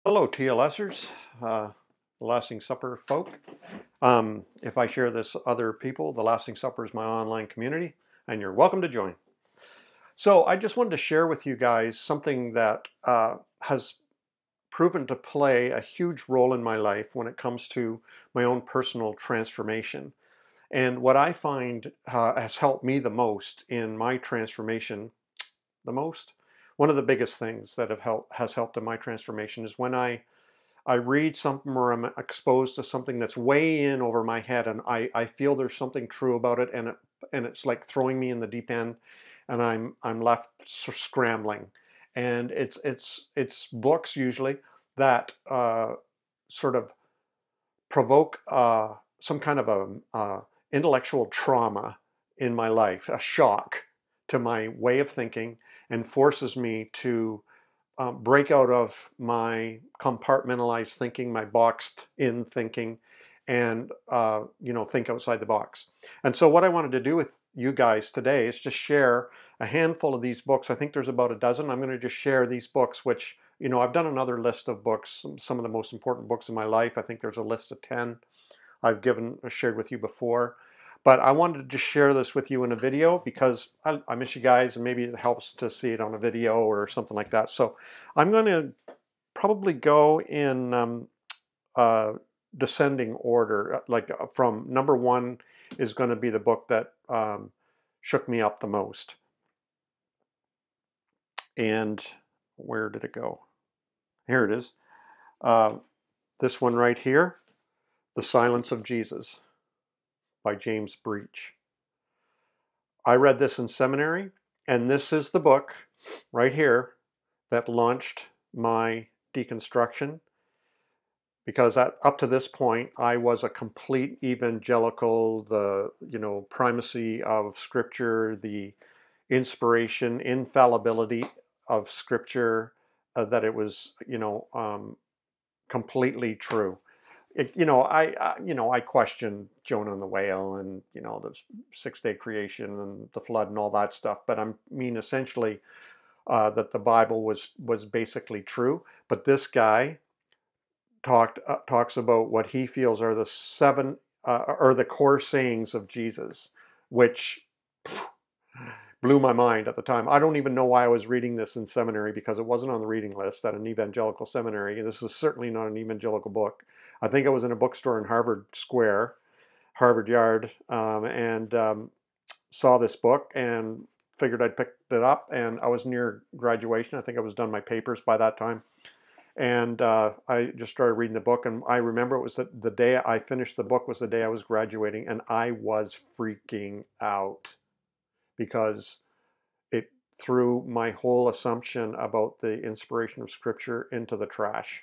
Hello, TLSers, the Lasting Supper folk. If I share this with other people, the Lasting Supper is my online community, and you're welcome to join. So I just wanted to share with you guys something that has proven to play a huge role in my life when it comes to my own personal transformation. And what I find has helped me the most in my transformation, the most, one of the biggest things that has helped in my transformation is when I read something or I'm exposed to something that's way in over my head and I feel there's something true about it and it's like throwing me in the deep end and I'm left scrambling. And it's books usually that sort of provoke some kind of a intellectual trauma in my life, a shock to my way of thinking, and forces me to break out of my compartmentalized thinking, my boxed in thinking, and think outside the box. And so what I wanted to do with you guys today is just share a handful of these books. I think there's about a dozen. I'm going to just share these books, which, I've done another list of books, some of the most important books in my life. I think there's a list of 10 I've shared with you before. But I wanted to just share this with you in a video because I miss you guys and maybe it helps to see it on a video or something like that. So I'm going to probably go in descending order. From number one is going to be the book that shook me up the most. And where did it go? Here it is. This one right here, The Silence of Jesus by James Breach. I read this in seminary, and this is the book right here that launched my deconstruction, because up to this point I was a complete evangelical, the primacy of Scripture, the inspiration, infallibility of Scripture, that it was completely true. I questioned Jonah and the whale and the 6-day creation and the flood and all that stuff. But I mean, essentially, that the Bible was basically true. But this guy talks about what he feels are the seven or the core sayings of Jesus, which blew my mind at the time. I don't even know why I was reading this in seminary, because it wasn't on the reading list at an evangelical seminary. This is certainly not an evangelical book. I think I was in a bookstore in Harvard Square, Harvard Yard, and saw this book and figured I'd pick it up. And I was near graduation. I think I was done my papers by that time. And I just started reading the book. And I remember it was the day I finished the book was the day I was graduating. And I was freaking out because it threw my whole assumption about the inspiration of Scripture into the trash.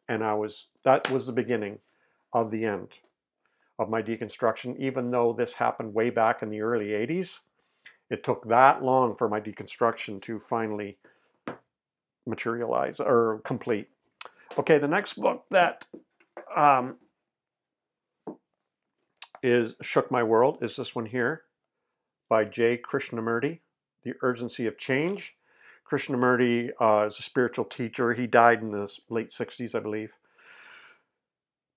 And that was the beginning of the end of my deconstruction. Even though this happened way back in the early 80s, it took that long for my deconstruction to finally materialize or complete. Okay, the next book that shook my world is this one here by J. Krishnamurti, The Urgency of Change. Krishnamurti is a spiritual teacher. He died in the late 60s, I believe.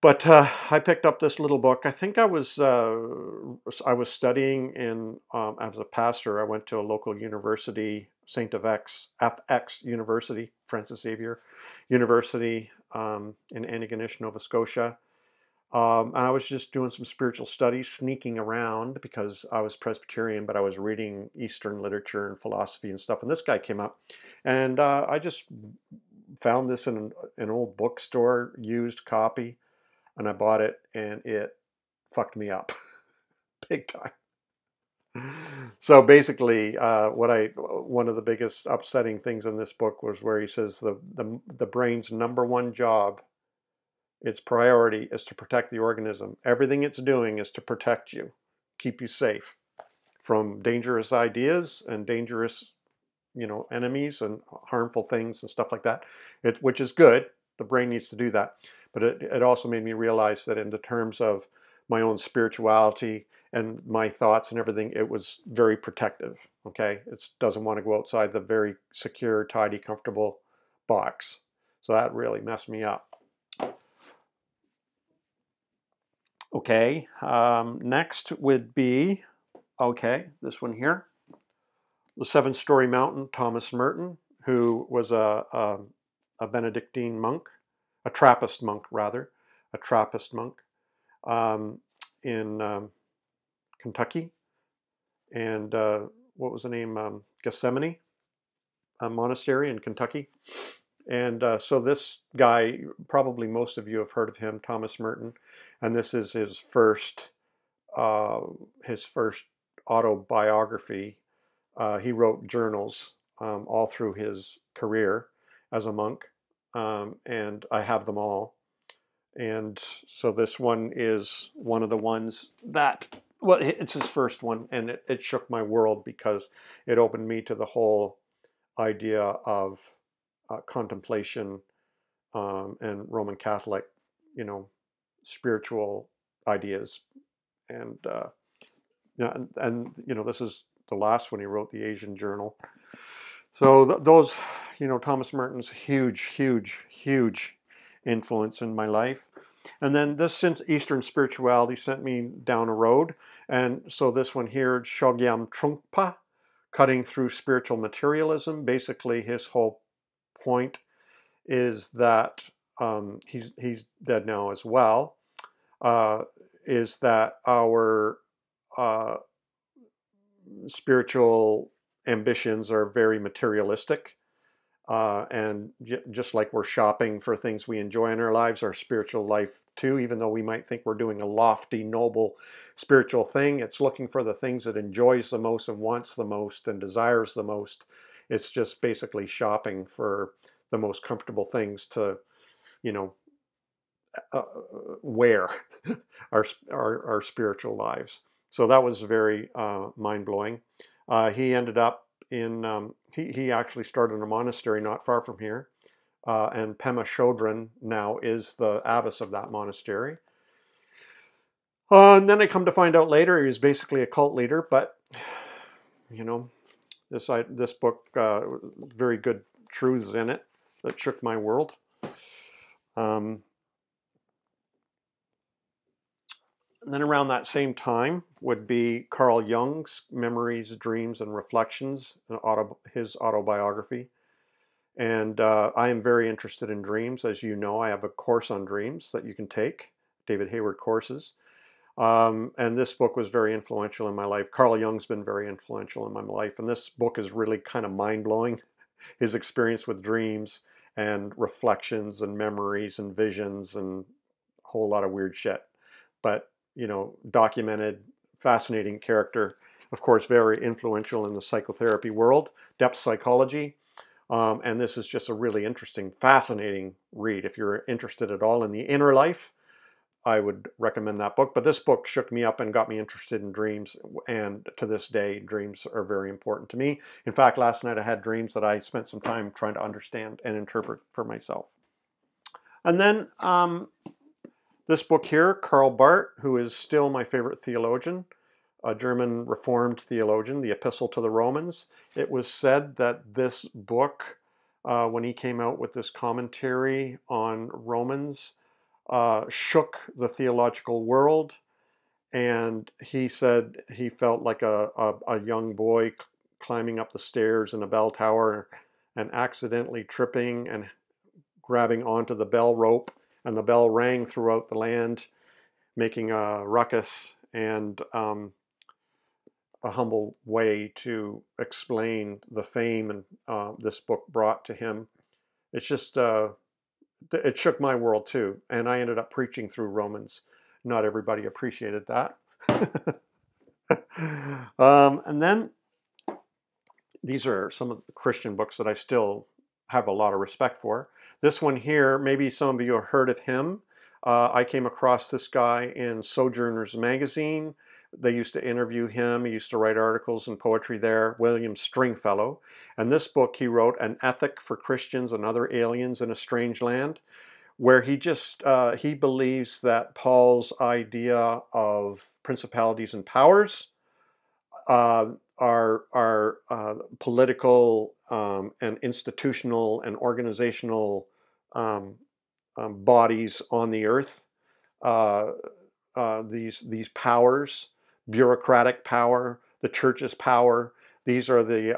But I picked up this little book. I think I was studying as a pastor. I went to a local university, St. FX University, Francis Xavier University, in Antigonish, Nova Scotia. And I was just doing some spiritual studies, sneaking around because I was Presbyterian, but I was reading Eastern literature and philosophy and stuff. And this guy came up, and I just found this in an old bookstore, used copy. And I bought it, and it fucked me up big time. So basically, one of the biggest upsetting things in this book was where he says the brain's number one job, its priority, is to protect the organism. Everything it's doing is to protect you, keep you safe from dangerous ideas and dangerous, enemies and harmful things and stuff like that. Which is good. The brain needs to do that. But it also made me realize that in the terms of my own spirituality and my thoughts and everything, it was very protective. Okay, it doesn't want to go outside the very secure, tidy, comfortable box. So that really messed me up. Okay, next would be, okay, this one here. The Seven-Story Mountain, Thomas Merton, who was a Benedictine monk, a Trappist monk rather, a Trappist monk in Kentucky. And what was the name? Gethsemane Monastery in Kentucky. And so this guy, probably most of you have heard of him, Thomas Merton, and this is his first autobiography. He wrote journals all through his career as a monk, and I have them all. And so this one is one of the ones that, well, it's his first one, and it shook my world because it opened me to the whole idea of contemplation and Roman Catholic, spiritual ideas. And this is the last one he wrote, the Asian Journal. So those, Thomas Merton's huge influence in my life. And then this Eastern spirituality sent me down a road. And so this one here, Chogyam Trungpa, Cutting Through Spiritual Materialism. Basically, his whole point is that he's dead now as well. Is that our spiritual ambitions are very materialistic. And just like we're shopping for things we enjoy in our lives, our spiritual life too, even though we might think we're doing a lofty, noble spiritual thing, it's looking for the things it enjoys the most and wants the most and desires the most. It's just basically shopping for the most comfortable things to, wear our spiritual lives. So that was very mind-blowing. He ended up he actually started a monastery not far from here, and Pema Chodron now is the abbess of that monastery. And then I come to find out later he was basically a cult leader, but this book, very good truths in it that shook my world. And then around that same time would be Carl Jung's Memories, Dreams, and Reflections, his autobiography. And I am very interested in dreams. As you know, I have a course on dreams that you can take, David Hayward courses. And this book was very influential in my life. Carl Jung's been very influential in my life. And this book is really kind of mind-blowing. His experience with dreams and reflections and memories and visions and a whole lot of weird shit. But documented, fascinating character, of course, very influential in the psychotherapy world, depth psychology. And this is just a really interesting, fascinating read. If you're interested at all in the inner life, I would recommend that book. But this book shook me up and got me interested in dreams. And to this day, dreams are very important to me. In fact, last night I had dreams that I spent some time trying to understand and interpret for myself. And then this book here, Karl Barth, who is still my favorite theologian, a German Reformed theologian, the Epistle to the Romans. It was said that this book, when he came out with this commentary on Romans, shook the theological world. And he said he felt like a young boy climbing up the stairs in a bell tower and accidentally tripping and grabbing onto the bell rope. And the bell rang throughout the land, making a ruckus, and a humble way to explain the fame and this book brought to him. It's just, it shook my world too. And I ended up preaching through Romans. Not everybody appreciated that. And then these are some of the Christian books that I still have a lot of respect for. This one here, maybe some of you have heard of him. I came across this guy in Sojourners magazine. They used to interview him. He used to write articles and poetry there, William Stringfellow. And this book he wrote, An Ethic for Christians and Other Aliens in a Strange Land, where he believes that Paul's idea of principalities and powers are political and institutional and organizational um, bodies on the earth. Uh, these powers, bureaucratic power, the church's power. These are the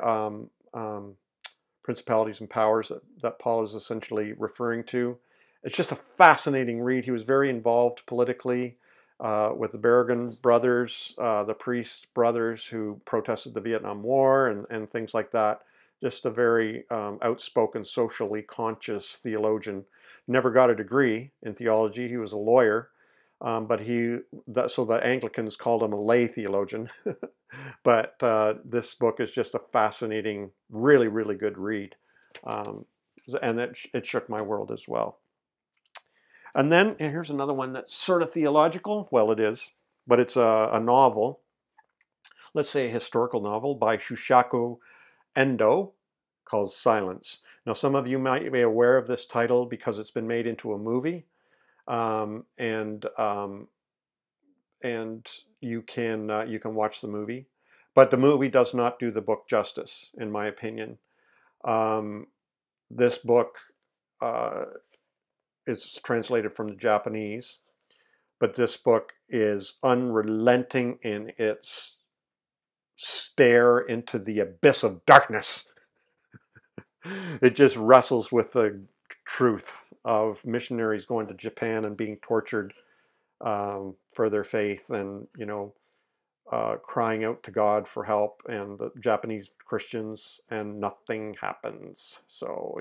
principalities and powers that Paul is essentially referring to. It's just a fascinating read. He was very involved politically with the Berrigan brothers, the priest brothers who protested the Vietnam War and things like that. Just a very outspoken, socially conscious theologian. Never got a degree in theology. He was a lawyer, but so the Anglicans called him a lay theologian. But this book is just a fascinating, really, really good read. Um, and it shook my world as well. And then here's another one that's sort of theological. Well, it is, but it's a novel. Let's say a historical novel by Shu Cho Endo called Silence. Now, some of you might be aware of this title because it's been made into a movie. Um, and um, and you can watch the movie, but the movie does not do the book justice, in my opinion. Um, this book uh, is translated from the Japanese, but this book is unrelenting in its stare into the abyss of darkness. It just wrestles with the truth of missionaries going to Japan and being tortured for their faith, and crying out to God for help, and the Japanese Christians, and nothing happens. So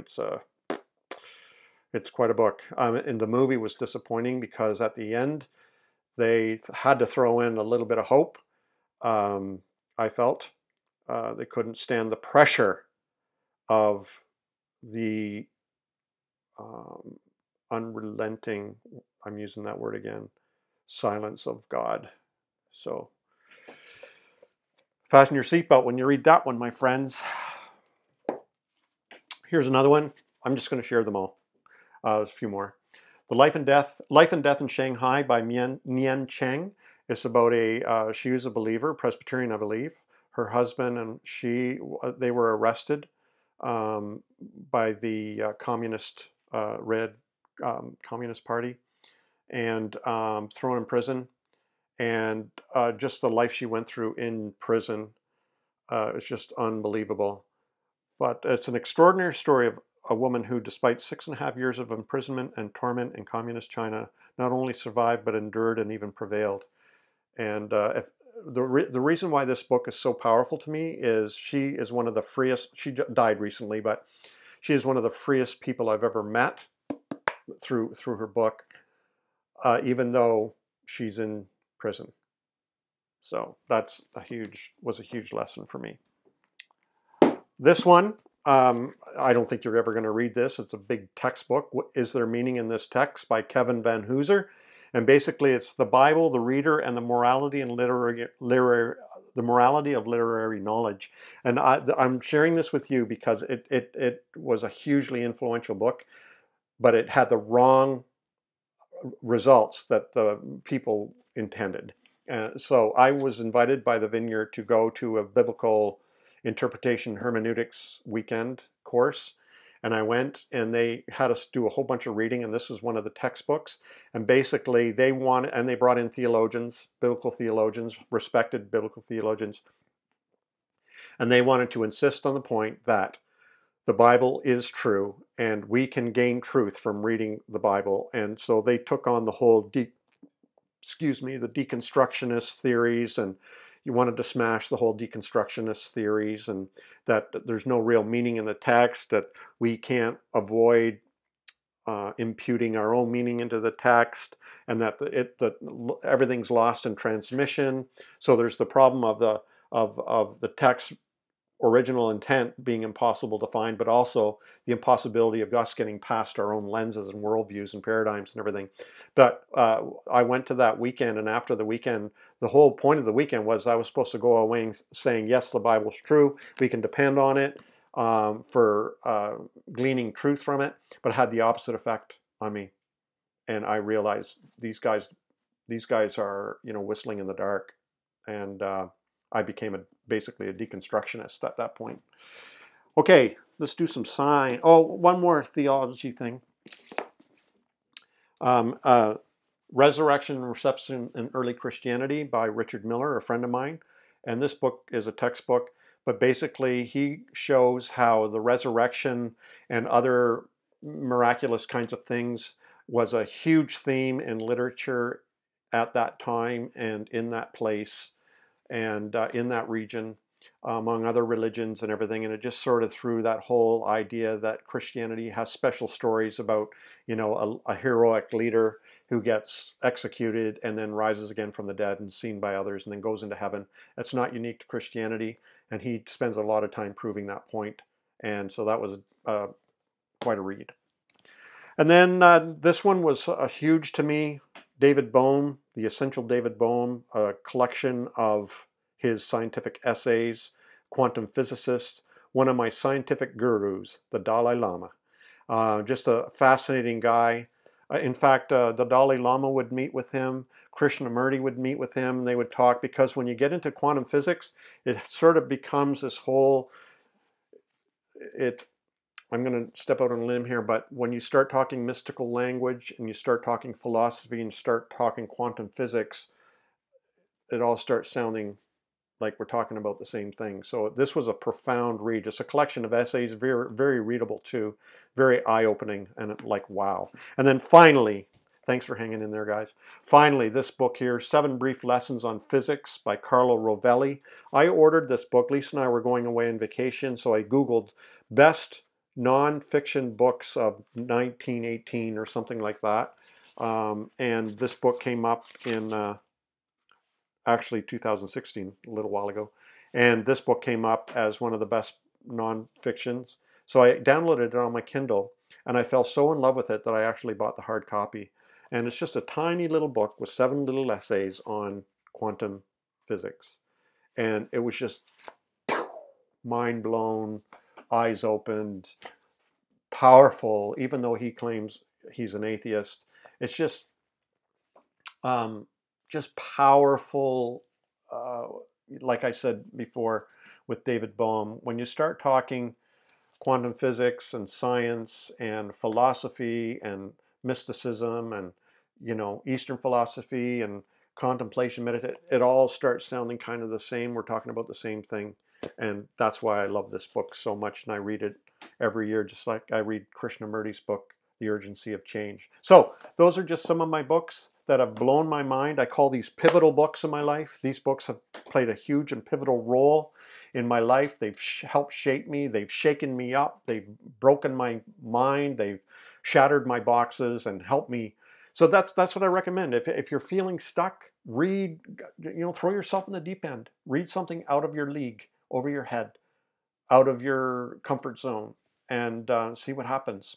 it's quite a book. And the movie was disappointing because at the end they had to throw in a little bit of hope. I felt they couldn't stand the pressure of the um, unrelenting, I'm using that word again, silence of God. So fasten your seatbelt when you read that one, my friends. Here's another one. I'm just going to share them all. There's a few more. The Life and Death in Shanghai by Nian Cheng. It's about she was a believer, Presbyterian, I believe. Her husband and they were arrested by the Red Communist Party, and thrown in prison. And just the life she went through in prison is just unbelievable. But it's an extraordinary story of a woman who, despite 6.5 years of imprisonment and torment in communist China, not only survived but endured and even prevailed. And the reason why this book is so powerful to me is she is one of the freest. She died recently, but she is one of the freest people I've ever met through her book, even though she's in prison. So was a huge lesson for me. This one, I don't think you're ever going to read this. It's a big textbook. Is There Meaning in This Text by Kevin Van Hooser. And basically it's the Bible, the reader, and the morality and the morality of literary knowledge. And I'm sharing this with you because it was a hugely influential book, but it had the wrong results that the people intended. So I was invited by the Vineyard to go to a biblical interpretation hermeneutics weekend course, and I went, and they had us do a whole bunch of reading, and this was one of the textbooks. And basically they brought in theologians, biblical theologians, respected biblical theologians, and they wanted to insist on the point that the Bible is true and we can gain truth from reading the Bible. And so they took on the whole the deconstructionist theories, and you wanted to smash the whole deconstructionist theories, and that there's no real meaning in the text, that we can't avoid imputing our own meaning into the text, and that everything's lost in transmission. So there's the problem of the text original intent being impossible to find, but also the impossibility of us getting past our own lenses and worldviews and paradigms and everything. But I went to that weekend, and after the weekend, the whole point of the weekend was I was supposed to go away saying, yes, the Bible's true, we can depend on it for gleaning truth from it, but it had the opposite effect on me. And I realized these guys are, whistling in the dark. And I became basically a deconstructionist at that point. Okay, let's do some sign. Oh, one more theology thing. Resurrection and Reception in Early Christianity by Richard Miller, a friend of mine. And this book is a textbook, but basically he shows how the resurrection and other miraculous kinds of things was a huge theme in literature at that time and in that place and in that region, among other religions and everything. And it just sort of threw that whole idea that Christianity has special stories about, a heroic leader who gets executed and then rises again from the dead and seen by others and then goes into heaven. That's not unique to Christianity. And he spends a lot of time proving that point. And so that was quite a read. And then this one was huge to me. David Bohm, The Essential David Bohm, a collection of his scientific essays, quantum physicist, one of my scientific gurus, the Dalai Lama. Just a fascinating guy. In fact, the Dalai Lama would meet with him. Krishnamurti would meet with him. They would talk because when you get into quantum physics, it sort of becomes this whole, I'm going to step out on a limb here, but when you start talking mystical language and you start talking philosophy and start talking quantum physics, it all starts sounding like we're talking about the same thing. So this was a profound read. It's a collection of essays, very, very readable too, very eye-opening, and like, wow. And then finally, thanks for hanging in there, guys. Finally, this book here, 7 Brief Lessons on Physics by Carlo Rovelli. I ordered this book. Lisa and I were going away on vacation, so I Googled best non-fiction books of 1918 or something like that. And this book came up in actually 2016, a little while ago. And this book came up as one of the best non-fictions. So I downloaded it on my Kindle and I fell so in love with it that I actually bought the hard copy. And it's just a tiny little book with 7 little essays on quantum physics. And it was just mind blown, eyes opened, powerful, even though he claims he's an atheist. It's just powerful. Like I said before with David Bohm, when you start talking quantum physics and science and philosophy and mysticism and Eastern philosophy and contemplation, meditation, it all starts sounding kind of the same. We're talking about the same thing. And that's why I love this book so much, and I read it every year, just like I read Krishnamurti's book, The Urgency of Change. So those are just some of my books that have blown my mind. I call these pivotal books in my life. These books have played a huge and pivotal role in my life. They've helped shape me. They've shaken me up. They've broken my mind. They've shattered my boxes and helped me. So that's what I recommend. If you're feeling stuck, read, throw yourself in the deep end. Read something out of your league, over your head, out of your comfort zone, and see what happens.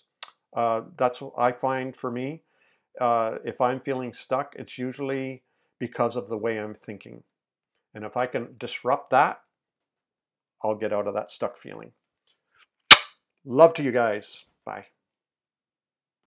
That's what I find for me. If I'm feeling stuck, it's usually because of the way I'm thinking. And if I can disrupt that, I'll get out of that stuck feeling. Love to you guys. Bye.